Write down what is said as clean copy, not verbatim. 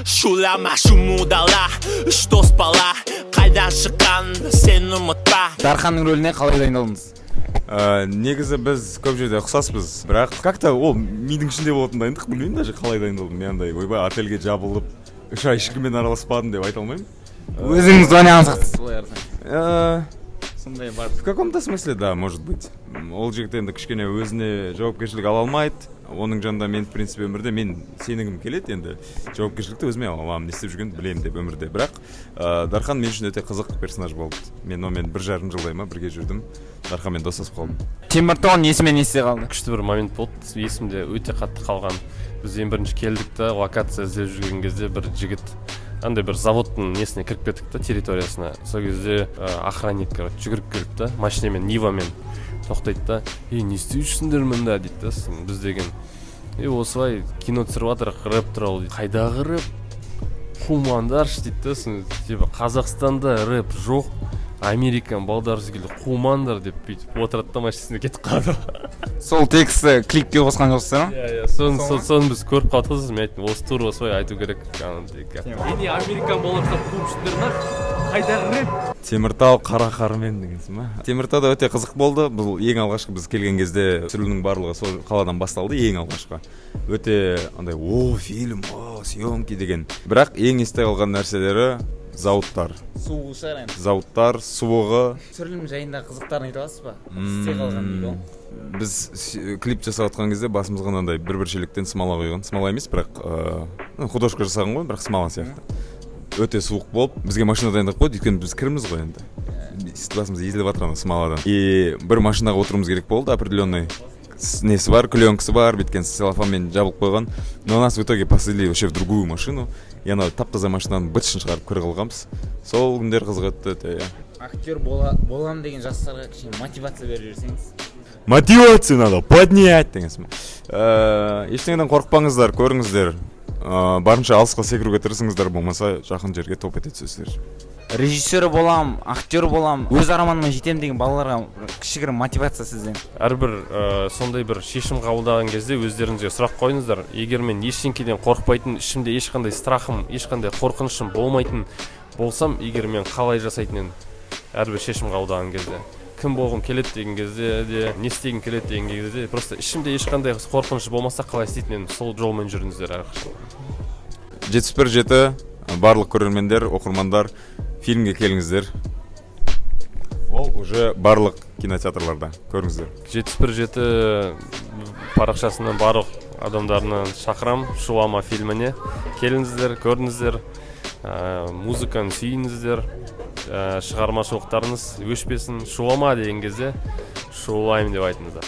шулама шумудала үш дос бала қайдан шыққанын сен ұмытпа. Дарханның рөліне қалай дайындалдыңыз? Негізі біз көп жерде ұқсаспыз, бірақ как-то ол мидың ішінде болатын дайындық, білмеймін даже қалай дайындалдым. Мен андай ойбай отельге жабылып 3 ай ешкіммен араласпадым деп айта алмаймын. Өзіңіз ойнаған сияқтысыз солай қарасаң. Сондай бар. В каком-то смысле, да, может быть. Ол жігіт енді кішкене өзіне жауапкершілік ала алмайды. Оның жанында мен, в принципе, өмірде мен сенігім келеді, енді жауапкершілікті өзіме аламын, не істеп жүргенін білемін деп өмірде. Бірақ Дархан мен үшін өте қызық персонаж болды. Мен онымен 1,5 жылдай ма бірге жүрдім. Дарханмен достасып қалдым. Теміртау есіме есте қалды. Күшті бір момент болды. Есімде өте қатты қалған. Біз ең бірінші келдік та, локация іздеп жүрген кезде бір жігіт андай бір заводтың несіне кіріп кеттік та, территориясына. Сол кезде охранник жүгіріп келіп та, машинамен, Нивамен тоқтайды да, не істеушісіңдер мында дейді да, біз деген. Осылай кино түсіріп жатыр, рэп туралы дейді. Қайдағы рэп? Қумандаршы дейді да, Қазақстанда рэп жоқ, Американ балдары секілді қумандар деп бүйтіп отырады да, машинасына кетіп қалды. Сол тексті клипке қосқан жоқсыздар ма? Иә, соны біз көріп қалдық. Мен айттым, осы тура осылай айту керек. Не Американ балдары қуымшылдар ма? Қайдағы рэп? Теміртау қара қармен дегенсің ма? Теміртауда өте қызық болды. Бұл ең алғашқы біз келген кезде түсірілімнің барлығы сол қаладан басталды, ең алғашқы. Өте андай, фильм, съемки деген. Бірақ ең есте қалған нәрселері зауыттар. Суығы шығар енді. Зауыттар, суығы. Түсірілім жайында қызықтарын айта аласыз ба? Істе қалған дейді ол. Біз клип жасап жатқан кезде басымызға андай бір шелектен смола құйған. Смола емес, бірақ художка жасаған ғой, бірақ смола сияқты. Өте суық болып, бізге машина дайындап қойды, өйткені біз кірміз ғой енді. Басымыз езіліп жатыр ана смоладан. И бір машинаға отыруымыз керек болды, определенный несі бар, клеенкасы бар, біткен целлофанмен жабылып қойған. Но нас в итоге посадили вообще в другую машину. И ана тап-таза машинаның бытшын шығарып кіре қалғанбыз. Сол күндер қызық өтті, иә. Актер болам деген жастарға кішкене мотивация беріп жүрсеңіз. Мотивация надо поднять дегенсің. Ештеңеден қорықпаңыздар, көріңіздер. Барынша алысқа секіруге тырысыңыздар, болмаса жақын жерге топ ете түсесіздер. Режиссері болам, актер болам, өз арманыма жетем деген балаларға кішігірім мотивация сізден. Әрбір сондай бір шешім қабылдаған кезде өздеріңізге сұрақ қойыңыздар. Егер мен ештеңеден қорықпайтын, ішімде ешқандай страхым, ешқандай қорқынышым болмайтын болсам, егер мен қалай жасайтын әрбір шешім қабылдаған кезде, кім болғым келеді деген кезде де, не істегім келеді деген кезде, просто ішімде ешқандай қорқыныш болмаса, қалай істейтін сол жолмен жүріңіздер әрқашан. 7/7 барлық көрермендер, оқырмандар, фильмге келіңіздер. Ол уже барлық кинотеатрларда көріңіздер. 7/7 парақшасынан барлық адамдарына шақырам Шулама фильміне. Келіңіздер, көріңіздер, музыканы сүйіңіздер, шығармашылықтарыңыз өшпесін. Шулама деген кезде шулаймын деп айтыңыздар.